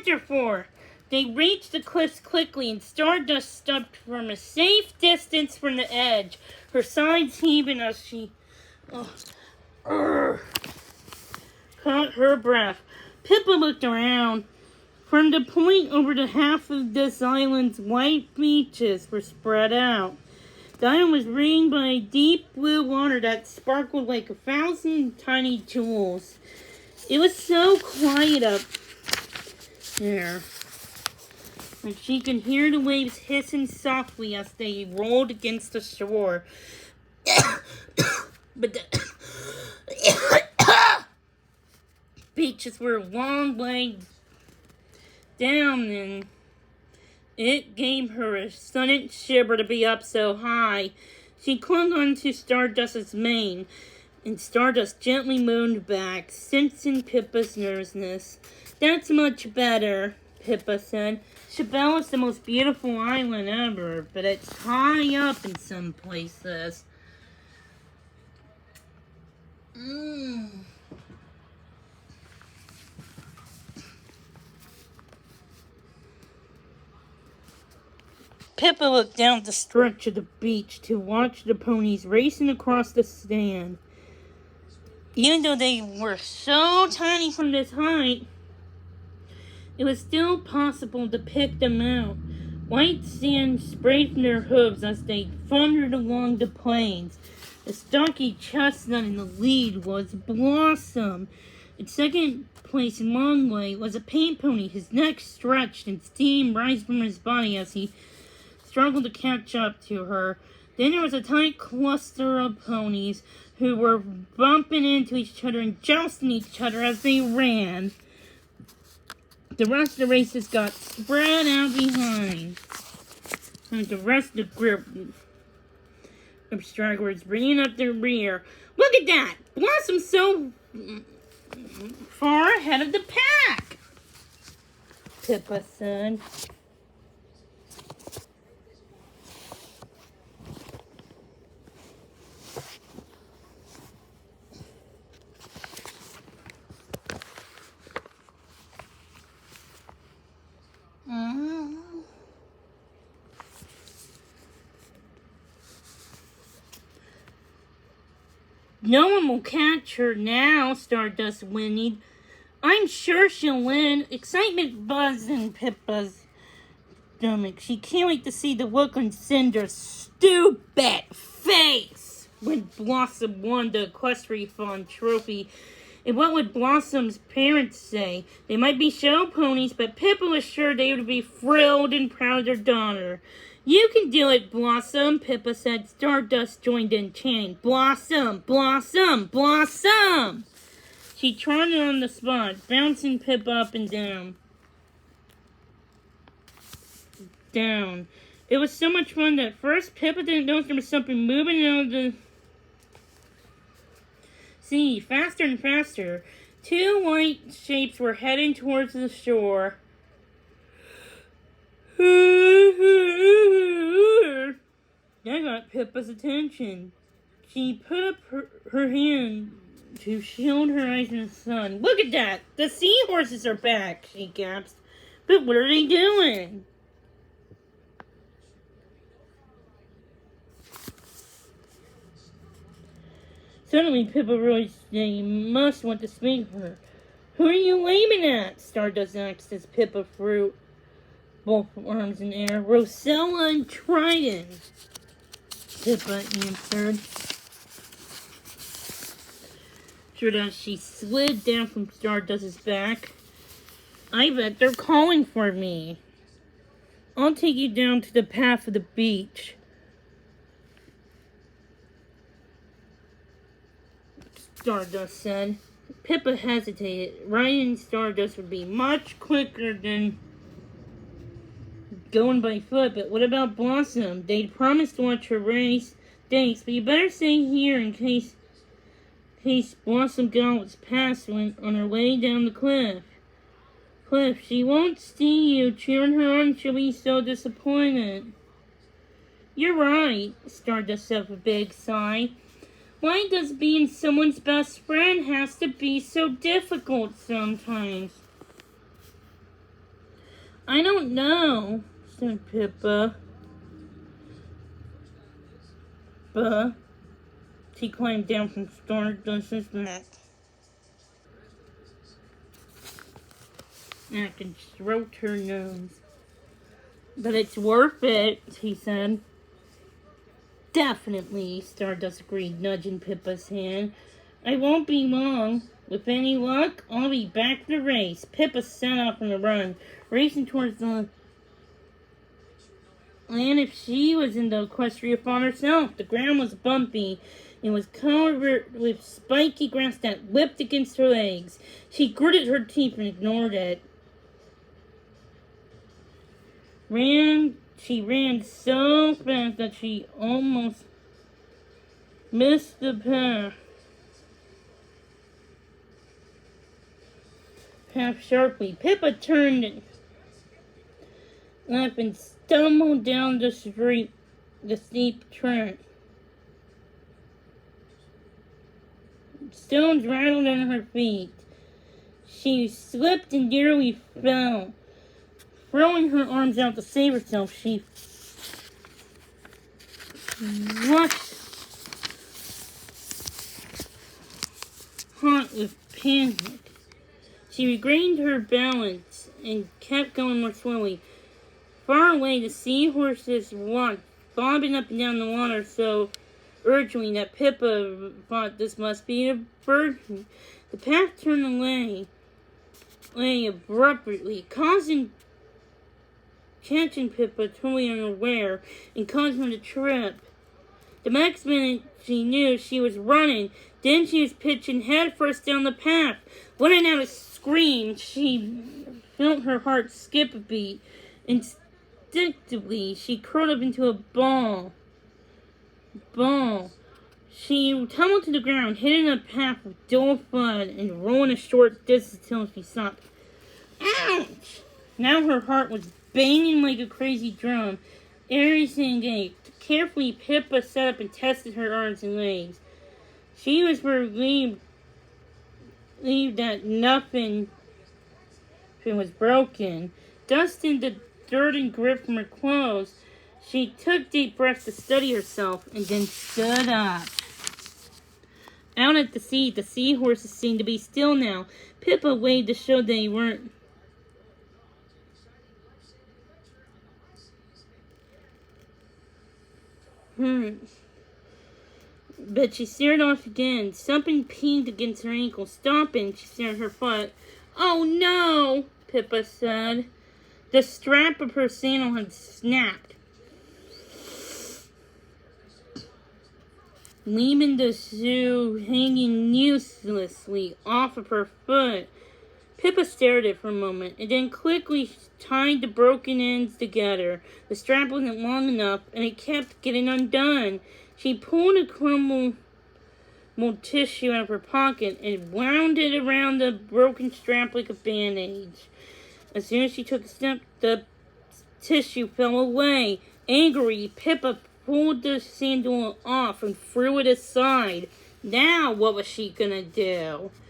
canter for. They reached the cliffs quickly, and Stardust stepped from a safe distance from the edge, her sides heaving as she caught her breath. Pippa looked around. From the point over to half of this island's white beaches were spread out. The island was ringed by deep blue water that sparkled like 1,000 tiny jewels. It was so quiet up there, and she could hear the waves hissing softly as they rolled against the shore. But the beaches were a long way down, and it gave her a sudden shiver to be up so high. She clung onto Stardust's mane, and Stardust gently moaned back, sensing Pippa's nervousness. "That's much better," Pippa said. "Chabelle is the most beautiful island ever, but it's high up in some places." Pippa looked down the stretch of the beach to watch the ponies racing across the sand. Even though they were so tiny from this height, it was still possible to pick them out. White sand sprayed from their hooves as they thundered along the plains. The stocky chestnut in the lead was Blossom. In second place in long way was a paint pony, his neck stretched and steam rising from his body as he struggled to catch up to her. Then there was a tight cluster of ponies who were bumping into each other and jousting each other as they ran. The rest of the races got spread out behind, and the rest of the group of stragglers bringing up their rear. "Look at that! Blossom's so far ahead of the pack," Pippa said. "No one will catch her now," Stardust whinnied. "I'm sure she'll win." Excitement buzzed in Pippa's stomach. She can't wait to see the look on Cinder's stupid face when Blossom won the Equestrian trophy. And what would Blossom's parents say? They might be show ponies, but Pippa was sure they would be thrilled and proud of their daughter. "You can do it, Blossom," Pippa said. Stardust joined in, chanting, "Blossom! Blossom! Blossom!" She trotted on the spot, bouncing Pippa up and down. It was so much fun that at first Pippa didn't know there was something moving out of the sea, faster and faster. Two white shapes were heading towards the shore. That got Pippa's attention. She put up her hand to shield her eyes from the sun. "Look at that! The seahorses are back!" she gasped. "But what are they doing?" Suddenly, Pippa realized they must want to speak to her. "Who are you waving at?" Stardust asked as Pippa threw both arms in the air. "Rosella and Trident," Pippa answered. As she slid down from Stardust's back. "I bet they're calling for me. I'll take you down to the path of the beach." Stardust said. Pippa hesitated. Riding Stardust would be much quicker than going by foot, but what about Blossom? They'd promised to watch her race. "Thanks, but you better stay here in case Blossom gallops past on her way down the cliff. She won't see you cheering her on. She'll be so disappointed." "You're right," Stardust said with a big sigh. "Why does being someone's best friend has to be so difficult sometimes?" I don't know, said Pippa. But she climbed down from Stardust's neck. And I can stroke her nose. But it's worth it, he said. Definitely, Stardust agreed, nudging Pippa's hand. I won't be long. With any luck, I'll be back for the race. Pippa set off on a run, racing towards the land if she was in the equestrian farm herself. The ground was bumpy and was covered with spiky grass that whipped against her legs. She gritted her teeth and ignored it. She ran so fast that she almost missed the path sharply. Pippa turned left and stumbled down the steep track. Stones rattled under her feet. She slipped and nearly fell. Throwing her arms out to save herself, she rushed hot with panic. She regained her balance and kept going more slowly. Far away, the seahorses walked, bobbing up and down the water so urgently that Pippa thought this must be a bird. The path turned away abruptly, catching Pippa totally unaware and causing her to trip. The next minute she knew she was running. Then she was pitching headfirst down the path. Letting out a scream, she felt her heart skip a beat. Instinctively, she curled up into a ball. She tumbled to the ground, hitting a path with dull thud and rolling a short distance until she stopped. Ouch! Now her heart was banging like a crazy drum. Everything ached. Carefully, Pippa sat up and tested her arms and legs. She was relieved that nothing was broken. Dusting the dirt and grit from her clothes, she took deep breaths to steady herself and then stood up. Out at the sea, the seahorses seemed to be still now. Pippa waved to show they weren't. But she stared off again. Something pinged against her ankle. Stopping, she stared at her foot. Oh no, Pippa said. The strap of her sandal had snapped, leaving the shoe hanging uselessly off of her foot. Pippa stared at it for a moment, and then quickly tied the broken ends together. The strap wasn't long enough, and it kept getting undone. She pulled a crumpled tissue out of her pocket and wound it around the broken strap like a bandage. As soon as she took a step, the tissue fell away. Angry, Pippa pulled the sandal off and threw it aside. Now, what was she gonna do?